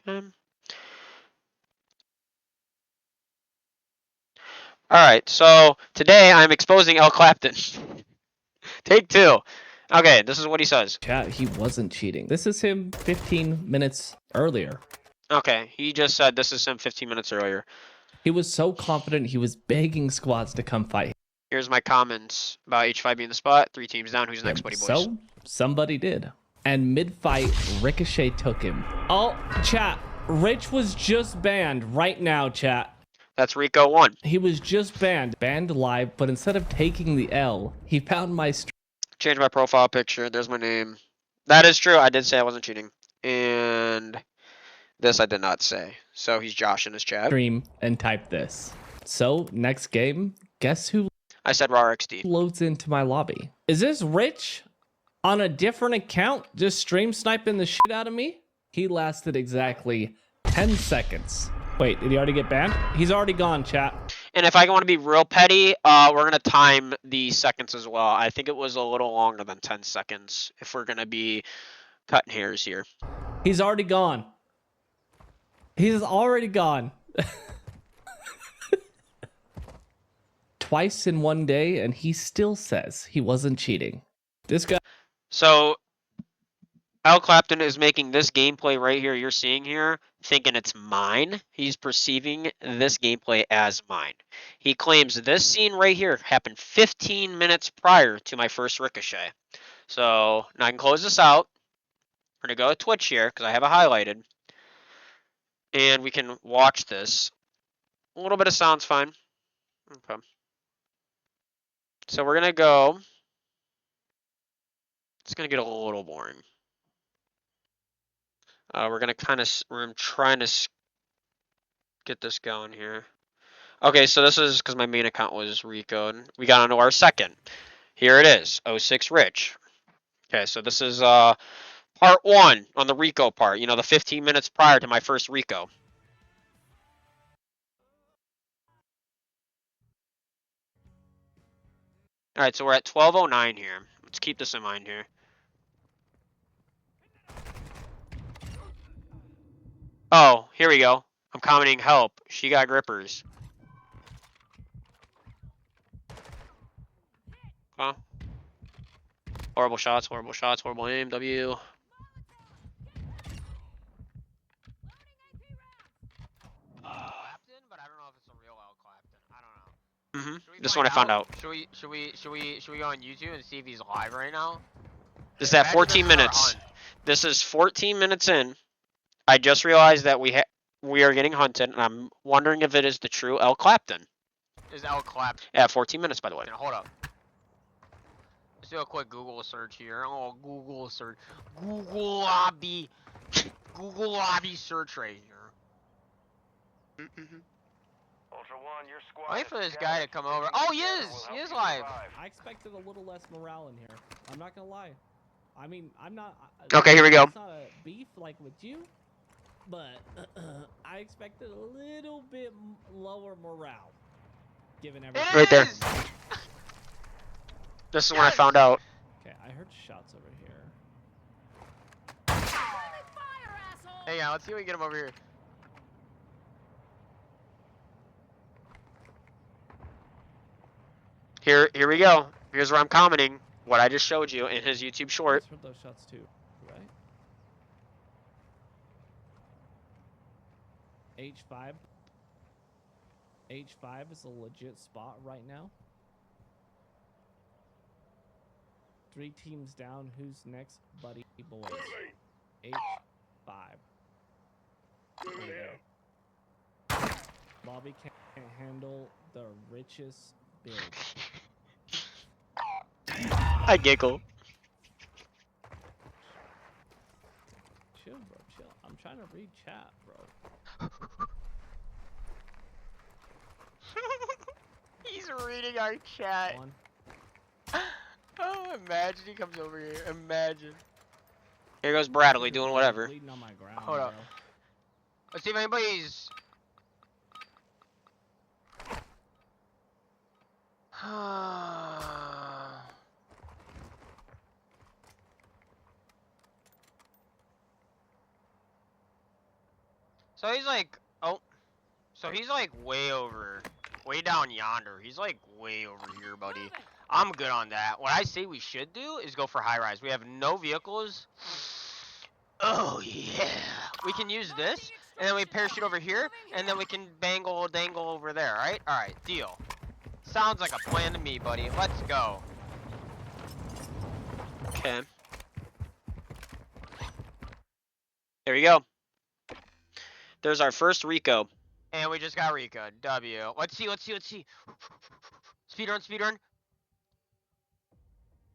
Okay. Alright, so today I'm exposing L. Clapton. Take 2. Okay, this is what he says. Chat, he wasn't cheating. This is him 15 minutes earlier. Okay, he just said this is him 15 minutes earlier. He was so confident he was begging squads to come fight him. Here's my comments about H5 being the spot. 3 teams down. Who's next, buddy boys? So, somebody did. And mid-fight, Ricochet took him. Oh, chat, Rich was just banned right now, chat. That's Rico 1. He was just banned live, but instead of taking the L, he found my stream. Change my profile picture. There's my name. That is true. I did say I wasn't cheating. And this I did not say. So he's Josh in his chat. And type this. So, next game, guess who I said raw XD. loads into my lobby? Is this Rich on a different account just stream sniping the shit out of me? He lasted exactly 10 seconds. Wait, did he already get banned? He's already gone, chat. And if I want to be real petty, we're going to time the seconds as well. I think it was a little longer than 10 seconds if we're going to be cutting hairs here. He's already gone. He's already gone. Twice in one day, and he still says he wasn't cheating. This guy. So, Al Clapton is making this gameplay right here you're seeing here, thinking it's mine. He's perceiving this gameplay as mine. He claims this scene right here happened 15 minutes prior to my first Ricochet. So, now I can close this out. We're going to go to Twitch here, because I have it highlighted. And we can watch this. A little bit of sound's fine. Okay. So we're going to go. It's going to get a little boring. We're going to I'm trying to get this going here. Okay, so this is because my main account was Rico, and we got onto our second. Here it is, 06 Rich. Okay, so this is part 1 on the Rico part. You know, the 15 minutes prior to my first Rico. All right, so we're at 12:09 here. Let's keep this in mind here. Oh, here we go. I'm commenting help. She got grippers. Huh? Horrible shots, horrible aim. W. But I don't know if it's a real L Clapton. I don't know. This one I found out. Should we go on YouTube and see if he's live right now? This is at 14 minutes. This is 14 minutes in. I just realized that we are getting hunted, and I'm wondering if it is the true L Clapton. Is L Clapton? Yeah, 14 minutes by the way. Now, hold up. Let's do a quick Google search here. Oh, Google search. Google lobby search right here. Wait for this guy to come over. Oh, he is live. I expected a little less morale in here. I'm not gonna lie. I mean, I'm not. Okay, here we go. It's not a beef like with you, but I expected a little bit lower morale, given everything. Right there. This is when I found out. Okay, I heard shots over here. Hey, yeah, let's see if we can get him over here. Here we go. Here's where I'm commenting what I just showed you in his YouTube short. I heard those shots too, right? H5. H5 is a legit spot right now. 3 teams down. Who's next, buddy boys? H5. Bobby can't handle the richest build. I giggle. Chill, bro, chill. I'm trying to read chat, bro. He's reading our chat. Oh, imagine he comes over here. Imagine. Here goes Bradley doing whatever. On my ground, Hold up. Let's see if anybody's. So he's like, oh, so he's like way down yonder. He's like way over here, buddy. I'm good on that. What I say we should do is go for high rise. We have no vehicles. Oh yeah. We can use this, and then we parachute over here, and then we can dangle over there. All right, deal. Sounds like a plan to me, buddy. Let's go. Okay. There we go. There's our first Rico. And we just got Rika. W. Let's see. Speed run.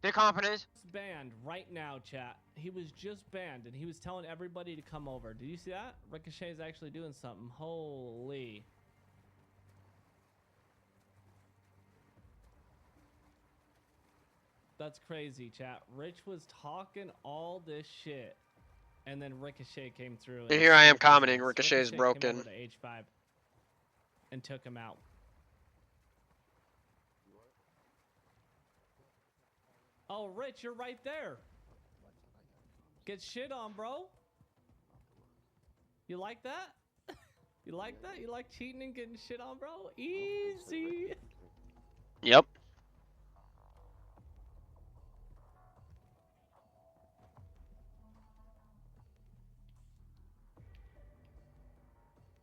Their confidence. Banned right now, chat. He was just banned, and he was telling everybody to come over. Did you see that? Ricochet is actually doing something. Holy. That's crazy, chat. Rich was talking all this shit, and then Ricochet came through. And here I am smoked his commenting, ass. Ricochet is Came broken. over to H5 and took him out. Oh, Rich, you're right there. Get shit on, bro. You like that? You like that? You like cheating and getting shit on, bro? Easy. Yep.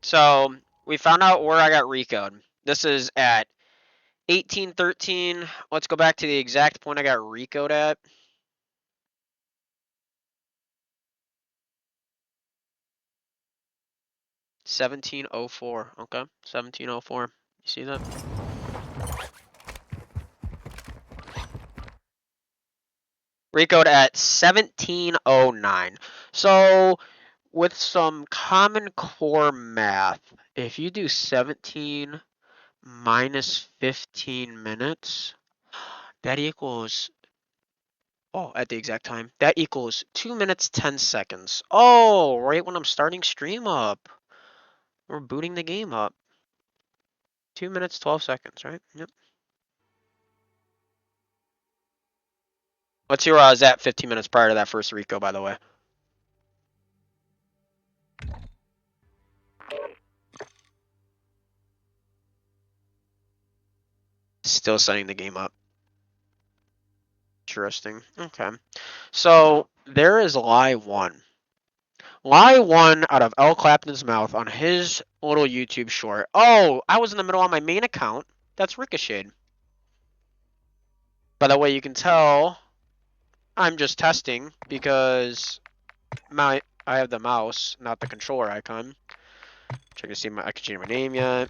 So we found out where I got Rico'd. This is at 1813. Let's go back to the exact point I got Rico'd at. $17.04. Okay, $17.04. You see that? Rico'd at 1709. So with some common core math, if you do 17 minus 15 minutes, that equals, oh, at the exact time, that equals 2 minutes 10 seconds. Oh, right when I'm starting stream up. We're booting the game up. 2 minutes 12 seconds, right? Yep. What's your Zap 15 minutes prior to that first Rico, by the way? Still setting the game up. Interesting. Okay. So there is lie one. Lie one out of L. Clapton's mouth on his little YouTube short. Oh, I was in the middle on my main account. That's ricocheted. By the way, you can tell I'm just testing because I have the mouse, not the controller icon. Check to see I can change my name yet.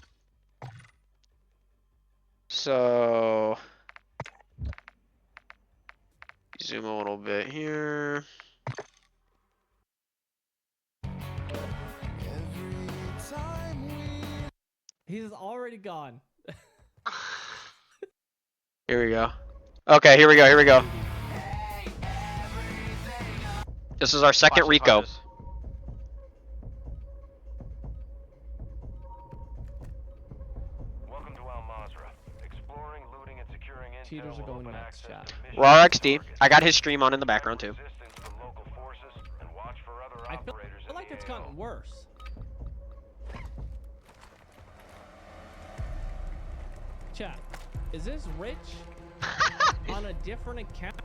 So zoom a little bit here. He's already gone. Here we go. Okay, here we go. This is our second Rico. Welcome to Al Mazrah. Exploring, looting, and securing intel. Cheaters are going nuts, chat. Raw XD. I got his stream on in the background too. I feel like it's gotten worse. Chat, is this Rich on a different account?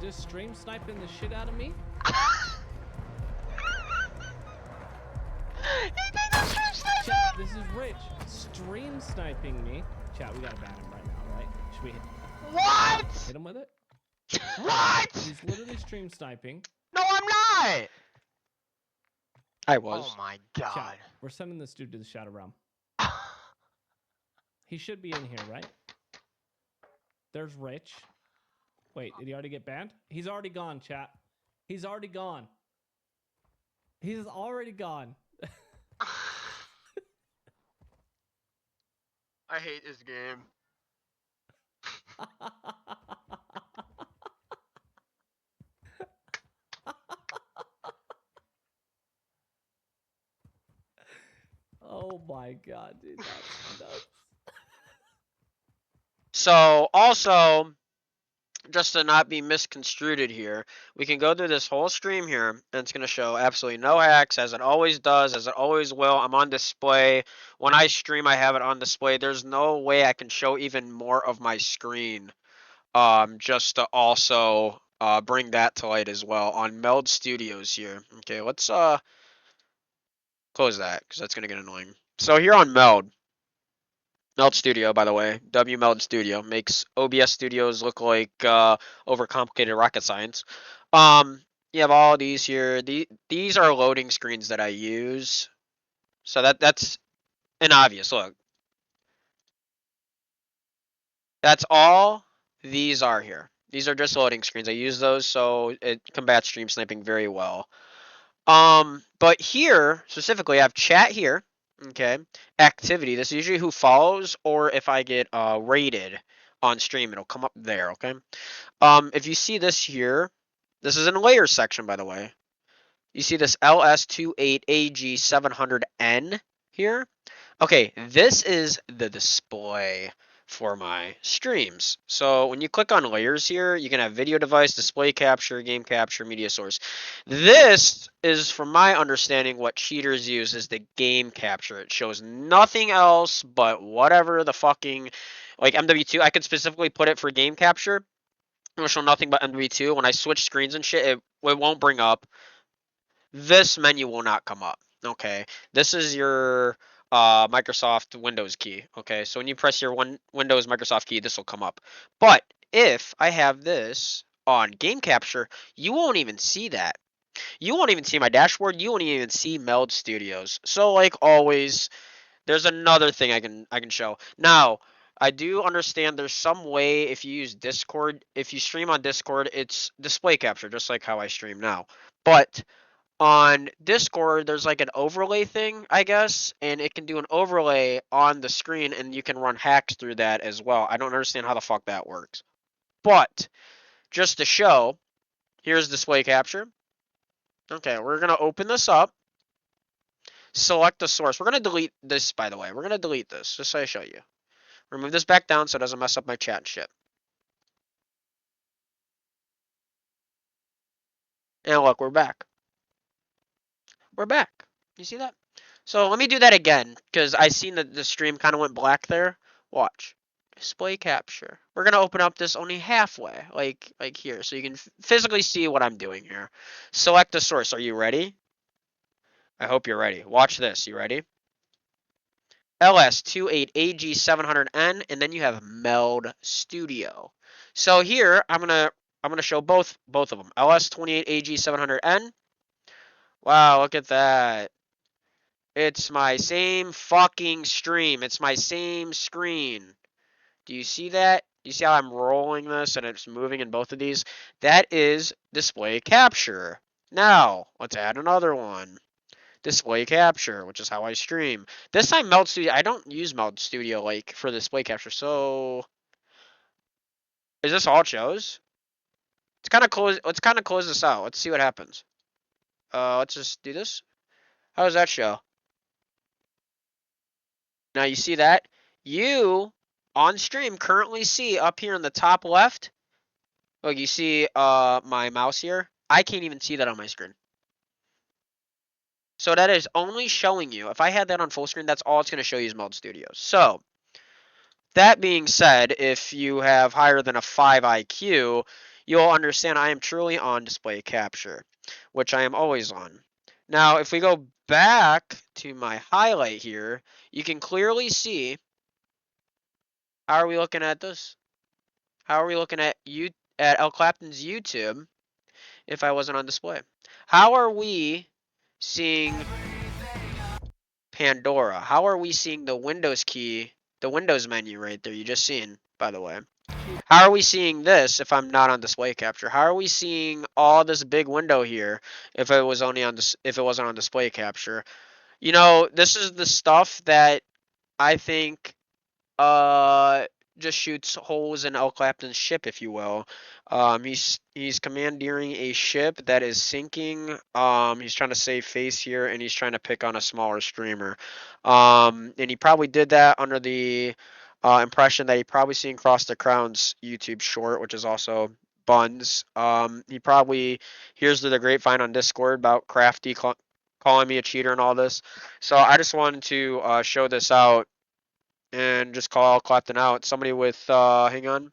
Just stream sniping the shit out of me? Chat, this is Rich stream sniping me. Chat, we gotta ban him right now, right? Should we hit him with it? What? He's literally stream sniping. No, I'm not. I was. Oh my god. Chat, we're sending this dude to the Shadow Realm. He should be in here, right? There's Rich. Wait, did he already get banned? He's already gone, chat. He's already gone. He's already gone. I hate this game. Oh my god, dude, that's nuts. So also, just to not be misconstrued here, we can go through this whole stream here, and it's going to show absolutely no hacks, as it always does, as it always will. I'm on display. When I stream, I have it on display. There's no way I can show even more of my screen, just to also bring that to light as well on Meld Studios here. Okay, let's close that, because that's going to get annoying. So here on Meld Studio, by the way, W Meld Studio makes OBS studios look like overcomplicated rocket science. You have all these here. These are loading screens that I use. So that's an obvious look. That's all these are here. These are just loading screens. I use those so it combats stream sniping very well. But here specifically, I have chat here. Okay, activity. This is usually who follows, or if I get rated on stream, it'll come up there. Okay. If you see this here, this is in the layers section, by the way. You see this LS28AG700N here. Okay, this is the display for my streams. So when you click on layers here, you can have video device, display capture, game capture, media source. This is, from my understanding, what cheaters use is the game capture. It shows nothing else but whatever the fucking, like MW2. I could specifically put it for game capture. It will show nothing but MW2. When I switch screens and shit, it won't bring up. This menu will not come up. Okay, this is your Microsoft Windows key. Okay, so when you press your Windows Microsoft key, this will come up. But if I have this on game capture, you won't even see that. You won't even see my dashboard. You won't even see Meld Studios. So like always, there's another thing I can show. Now, I do understand there's some way if you use Discord, if you stream on Discord, it's display capture, just like how I stream now. But on Discord, there's like an overlay thing, I guess, and it can do an overlay on the screen, and you can run hacks through that as well. I don't understand how the fuck that works. But just to show, here's display capture. Okay, we're going to open this up. Select the source. We're going to delete this, by the way. We're going to delete this, just so I show you. Remove this back down so it doesn't mess up my chat and shit. And look, we're back. We're back. You see that? So let me do that again, because I seen that the stream kind of went black there. Watch. Display capture. We're going to open up this only halfway, like here, so you can physically see what I'm doing here. Select the source. Are you ready? I hope you're ready. Watch this. You ready? LS28AG700N, and then you have Meld Studio. So here, I'm gonna show both of them. LS28AG700N. Wow, look at that. It's my same fucking stream. It's my same screen. Do you see that? You see how I'm rolling this and it's moving in both of these? That is display capture. Now, let's add another one. Display capture, which is how I stream. This time Meld Studio, I don't use Meld Studio like for display capture. So, is this all it shows? Let's kind of close this out. Let's see what happens. Let's just do this. How does that show? Now you see that? You on stream currently see up here in the top left. Look, you see my mouse here. I can't even see that on my screen. So that is only showing you. If I had that on full screen, that's all it's going to show you is Meld Studios. So that being said, if you have higher than a 5 IQ, you'll understand I am truly on display capture, which I am always on. Now, if we go back to my highlight here, you can clearly see. How are we looking at this? How are we looking at L Claptain's YouTube if I wasn't on display? How are we seeing Pandora? How are we seeing the Windows key, the Windows menu right there? You just seen, by the way. How are we seeing this if I'm not on display capture? How are we seeing all this big window here if it was only on if it wasn't on display capture? You know, this is the stuff that I think just shoots holes in L Clapton's ship, if you will. He's commandeering a ship that is sinking. He's trying to save face here, and he's trying to pick on a smaller streamer. And he probably did that under the impression that he probably seen Cross the Crown's YouTube short, which is also buns. He probably hears through the grapevine on Discord about Crafty calling me a cheater and all this. So I just wanted to show this out and just call Clapton out. Somebody with hang on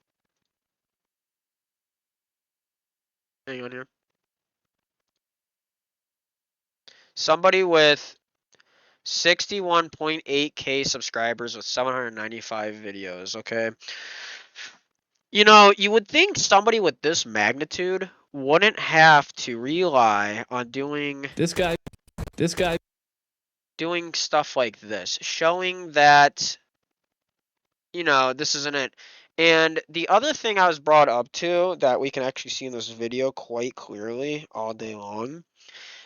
here. Somebody with 61.8K subscribers with 795 videos, okay? You know, you would think somebody with this magnitude wouldn't have to rely on doing This guy stuff like this, showing that, you know, this isn't it. And the other thing I was brought up to that we can actually see in this video quite clearly all day long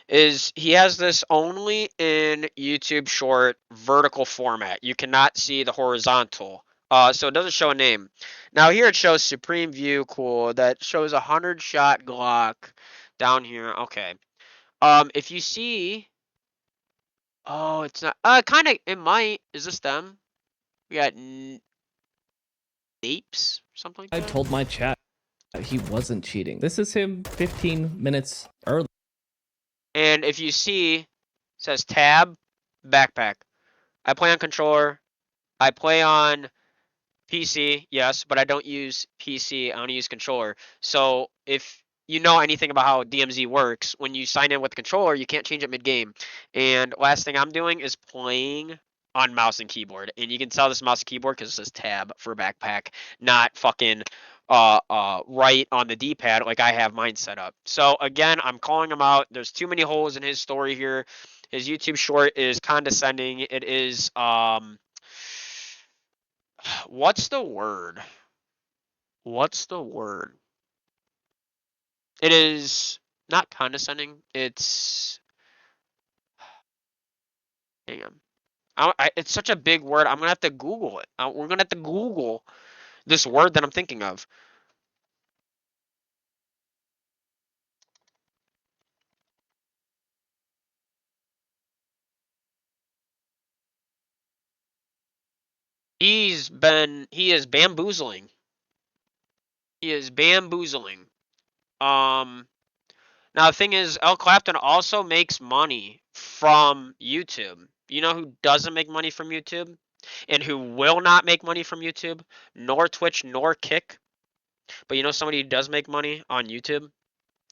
is he has this only in YouTube short vertical format. You cannot see the horizontal. So it doesn't show a name. Now here it shows Supreme View, cool. That shows 100-shot Glock down here. Okay. If you see, oh, it's not. Kind of. It might. Is this them? We got Napes, something like I that. told my chat he wasn't cheating. This is him 15 minutes early. And if you see, it says tab, backpack. I play on controller. I play on PC, yes, but I don't use PC. I only use controller. So if you know anything about how DMZ works, when you sign in with the controller, you can't change it mid-game. And last thing I'm doing is playing on mouse and keyboard. And you can tell this mouse and keyboard because it says tab for backpack, not fucking right on the D-pad like I have mine set up. So again, I'm calling him out. There's too many holes in his story here. His YouTube short is condescending. It is what's the word? What's the word? It is not condescending. It's hang on. It's such a big word. I'm gonna have to Google it. We're gonna have to Google this word that I'm thinking of. He is bamboozling. He is bamboozling. Um, Now the thing is, L. Clapton also makes money from YouTube. You know who doesn't make money from YouTube? And who will not make money from YouTube? Nor Twitch, nor Kick. But you know somebody who does make money on YouTube?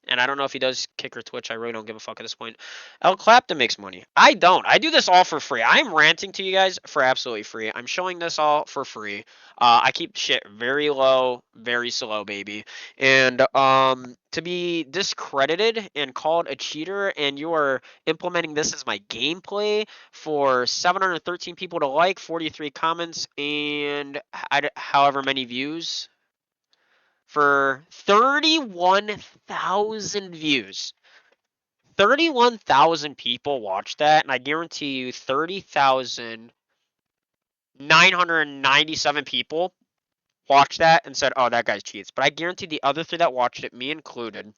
And I don't know if he does Kick or Twitch. I really don't give a fuck at this point. L. Clapton makes money. I don't. I do this all for free. I'm ranting to you guys for absolutely free. I'm showing this all for free. I keep shit very low, very slow, baby. And to be discredited and called a cheater, and you are implementing this as my gameplay for 713 people to like, 43 comments, and however many views for 31,000 views. 31,000 people watched that, and I guarantee you 30,997 people watched that and said, oh, that guy cheats. But I guarantee the other three that watched it, me included,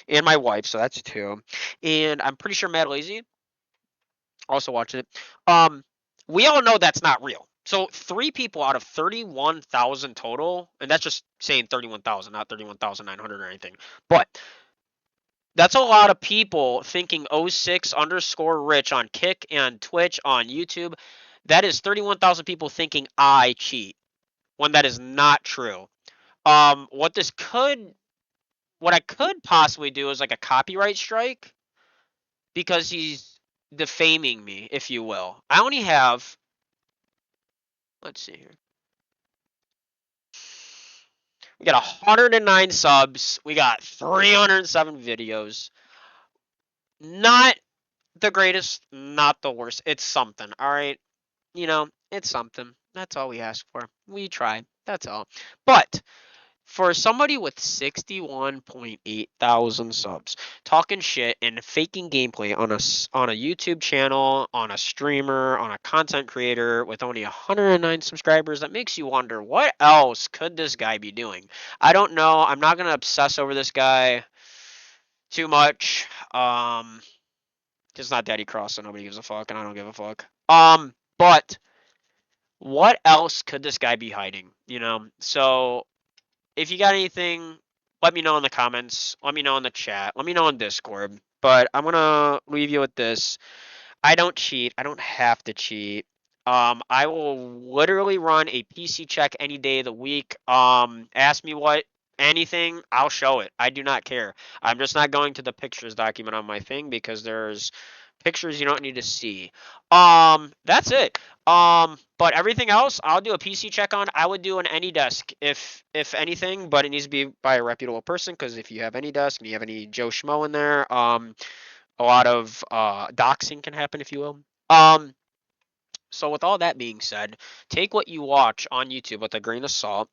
and my wife, so that's two, and I'm pretty sure Mad Lazy also watched it. We all know that's not real. So 3 people out of 31,000 total, and that's just saying 31,000, not 31,900 or anything. But that's a lot of people thinking 06 underscore rich on Kick and Twitch on YouTube. That is 31,000 people thinking I cheat when that is not true. What I could possibly do is like a copyright strike because he's defaming me, if you will. I only have, let's see here. We got 109 subs. We got 307 videos. Not the greatest, not the worst. It's something, all right? You know, it's something. That's all we ask for. We try. That's all. But for somebody with 61.8 thousand subs, talking shit and faking gameplay on a YouTube channel, on a streamer, on a content creator with only 109 subscribers, that makes you wonder what else could this guy be doing? I don't know. I'm not gonna obsess over this guy too much. It's not Daddy Cross, so nobody gives a fuck, and I don't give a fuck. But what else could this guy be hiding? You know, so if you got anything let me know in the comments. Let me know in the chat. Let me know in Discord. But I'm gonna leave you with this. I don't cheat. I don't have to cheat. I will literally run a PC check any day of the week. Ask me what anything, I'll show it. I do not care. I'm just not going to the pictures document on my thing because there's pictures you don't need to see. That's it. But everything else, I'll do a PC check on. I would do an AnyDesk if anything, but it needs to be by a reputable person because if you have AnyDesk and you have any Joe Schmo in there, a lot of doxing can happen, if you will. So with all that being said, take what you watch on YouTube with a grain of salt.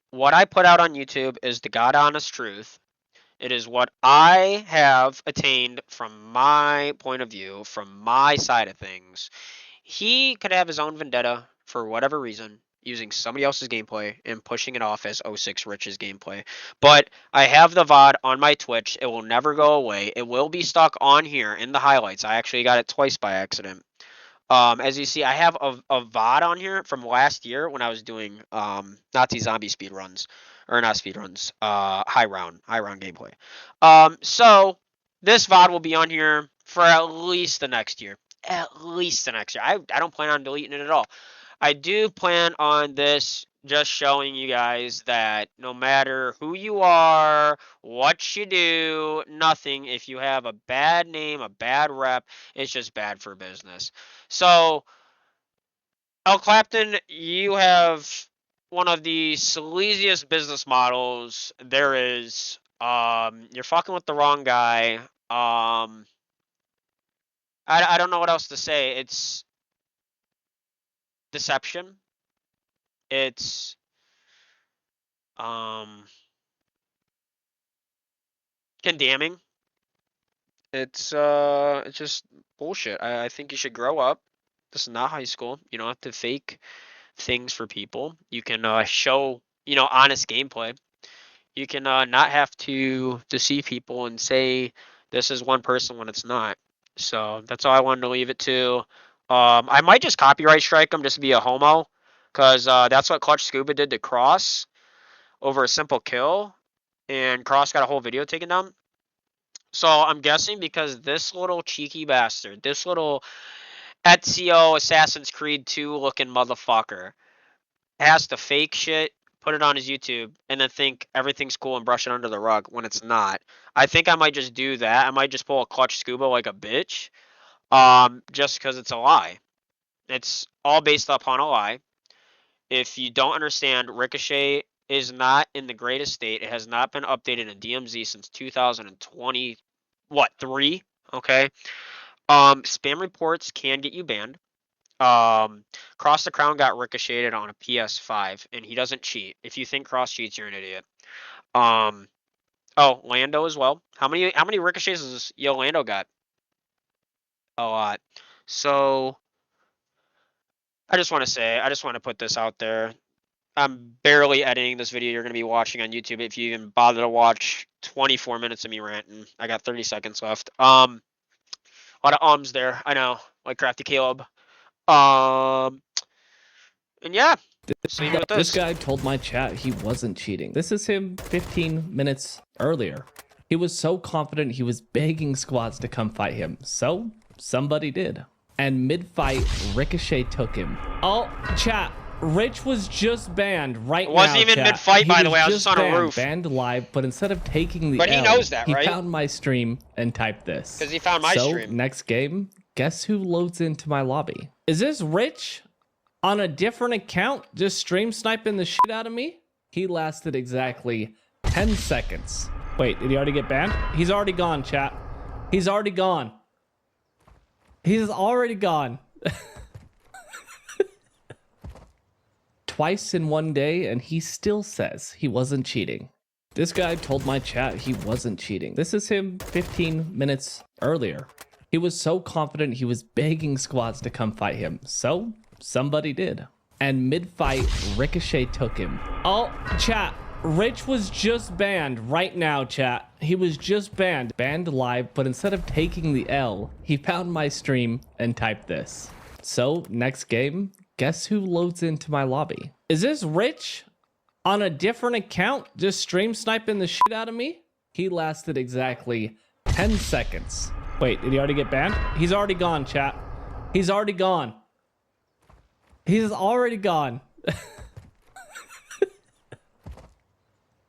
What I put out on YouTube is the God honest truth. It is what I have attained from my point of view, from my side of things. He could have his own vendetta for whatever reason, using somebody else's gameplay and pushing it off as '06 Rich's gameplay. But I have the VOD on my Twitch. It will never go away. It will be stuck on here in the highlights. I actually got it twice by accident. As you see, I have a VOD on here from last year when I was doing Nazi zombie speedruns. Or not speedruns, high round gameplay. So this VOD will be on here for at least the next year. At least the next year. I don't plan on deleting it at all. I do plan on this just showing you guys that no matter who you are, what you do, nothing, if you have a bad name, a bad rep, it's just bad for business. So, Clapton, you have one of the sleaziest business models there is. You're fucking with the wrong guy. I don't know what else to say. It's deception. It's condemning. It's just bullshit. I think you should grow up. This is not high school. You don't have to fake things for people. You can show, honest gameplay. You can not have to deceive people and say this is one person when it's not. So that's all I wanted to leave it to. I might just copyright strike him just to be a homo, because that's what Clutch Scuba did to Cross over a simple kill, and Cross got a whole video taken down. So I'm guessing because this little cheeky bastard, this little Ezio Assassin's Creed 2 looking motherfucker, has to fake shit, put it on his YouTube, and then think everything's cool and brush it under the rug when it's not. I think I might just do that. I might just pull a Clutch Scuba like a bitch, just because it's a lie. It's all based upon a lie. If you don't understand, Ricochet is not in the greatest state. It has not been updated in DMZ since 2020, what, 3? Okay. Spam reports can get you banned. Cross the Crown got ricocheted on a PS5, and he doesn't cheat. If you think Cross cheats, you're an idiot. Oh, Lando as well. How many ricochets does Yo Lando got? A lot. So I just want to put this out there. I'm barely editing this video you're going to be watching on YouTube if you even bother to watch 24 minutes of me ranting. I got 30 seconds left. A lot of ums there. I know, like Crafty Caleb. And yeah, just leave it with This this. guy told my chat he wasn't cheating. This is him 15 minutes earlier. He was so confident he was begging squads to come fight him. So somebody did. And mid-fight, Ricochet took him. Oh, chat. Rich was just banned right now. It wasn't even chat. mid-fight, by the way. I was just on banned, a roof. Banned live, but instead of taking the But he L, knows that, right? He found my stream and typed this. Because he found my stream. So next game, guess who loads into my lobby? Is this Rich on a different account just stream sniping the shit out of me? He lasted exactly 10 seconds. Wait, did he already get banned? He's already gone, chat. He's already gone. He's already gone. Twice in one day, and he still says he wasn't cheating. This guy told my chat he wasn't cheating. This is him 15 minutes earlier. He was so confident he was begging squads to come fight him. So somebody did. And mid-fight, Ricochet took him. Oh, chat. Rich was just banned right now, chat. He was just banned. Banned live, but instead of taking the L, he found my stream and typed this. So next game, guess who loads into my lobby? Is this Rich on a different account, just stream sniping the shit out of me. He lasted exactly 10 seconds. Wait, did he already get banned? He's already gone, chat. He's already gone. He's already gone.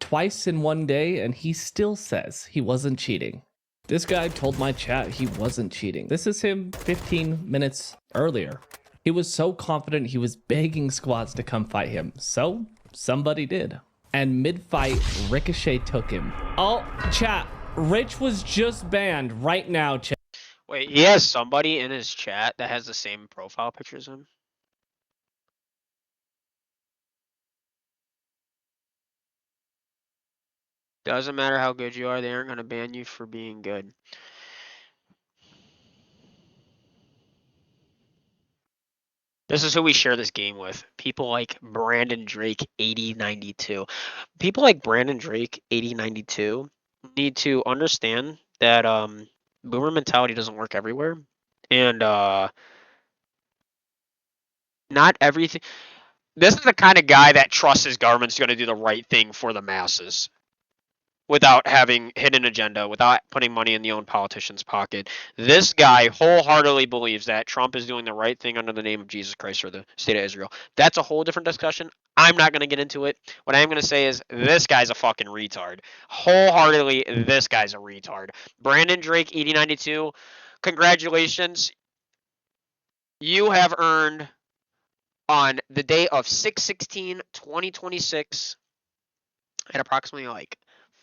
Twice in one day, and he still says he wasn't cheating. This guy told my chat he wasn't cheating. This is him 15 minutes earlier. He was so confident he was begging squads to come fight him. So somebody did. And mid-fight, Ricochet took him. Oh, chat. Rich was just banned right now, chat. Wait, he has somebody in his chat that has the same profile picture as him? Doesn't matter how good you are, they aren't going to ban you for being good. This is who we share this game with. People like Brandon Drake 8092. People like Brandon Drake 8092 need to understand that boomer mentality doesn't work everywhere. And not everything. This is the kind of guy that trusts his government's going to do the right thing for the masses without having hidden agenda, without putting money in the own politician's pocket. This guy wholeheartedly believes that Trump is doing the right thing under the name of Jesus Christ or the state of Israel. That's a whole different discussion. I'm not going to get into it. What I'm going to say is this guy's a fucking retard. Wholeheartedly, this guy's a retard. Brandon Drake, 8092, congratulations. You have earned on the day of 6/16/2026 at approximately like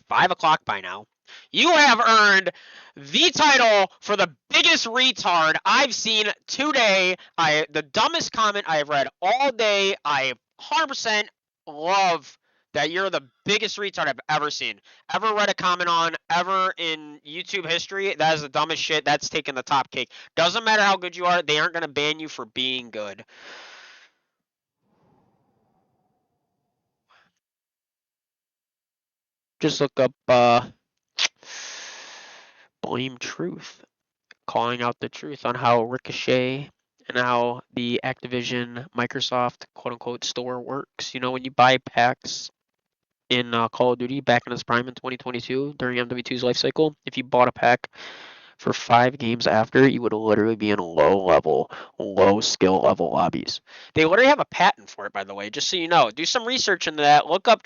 5 o'clock by now, you have earned the title for the biggest retard I've seen today. The dumbest comment I have read all day. I 100% love that you're the biggest retard I've ever seen. Ever read a comment on, ever in YouTube history. That is the dumbest shit. That's taking the top cake. Doesn't matter how good you are, they aren't going to ban you for being good. Just look up Blame Truth, calling out the truth on how Ricochet and how the Activision Microsoft quote unquote store works. You know, when you buy packs in Call of Duty back in its prime in 2022 during MW2's life cycle, if you bought a pack for 5 games after, you would literally be in low skill level lobbies. They literally have a patent for it, by the way, just so you know. Do some research into that. Look up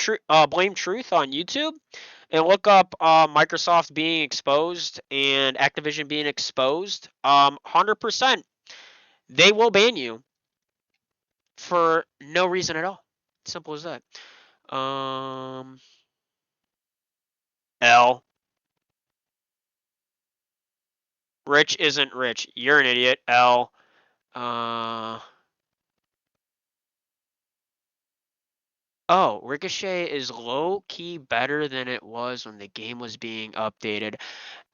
Blame Truth on YouTube. And look up Microsoft being exposed and Activision being exposed. 100%. They will ban you for no reason at all. Simple as that. L. Rich isn't rich. You're an idiot. L. Oh, Ricochet is low-key better than it was when the game was being updated.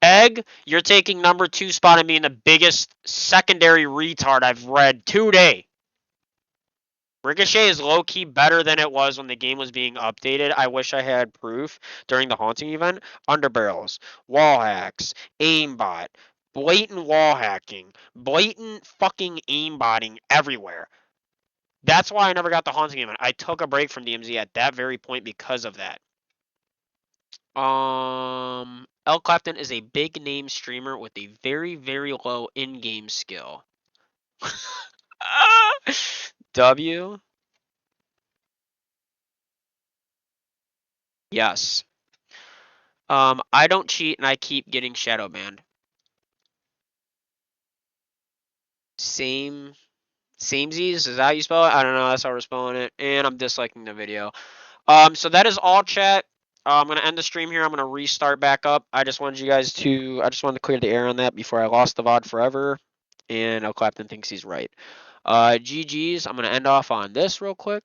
Egg, you're taking number 2 spot and being the biggest secondary retard I've read today. Ricochet is low-key better than it was when the game was being updated. I wish I had proof during the haunting event. Underbarrels, wall hacks, aimbot, blatant wall hacking, blatant fucking aimbotting everywhere. That's why I never got the haunting event. I took a break from DMZ at that very point because of that. L. Claptain is a big name streamer with a very, very low in-game skill. W. Yes. I don't cheat and I keep getting shadow banned. Samesies, is that how you spell it? I don't know, that's how we're spelling it. And I'm disliking the video. So that is all, chat. I'm gonna end the stream here. I'm gonna restart back up. I just wanted to clear the air on that before I lost the VOD forever. And L. Clapton thinks he's right. GG's. I'm gonna end off on this real quick.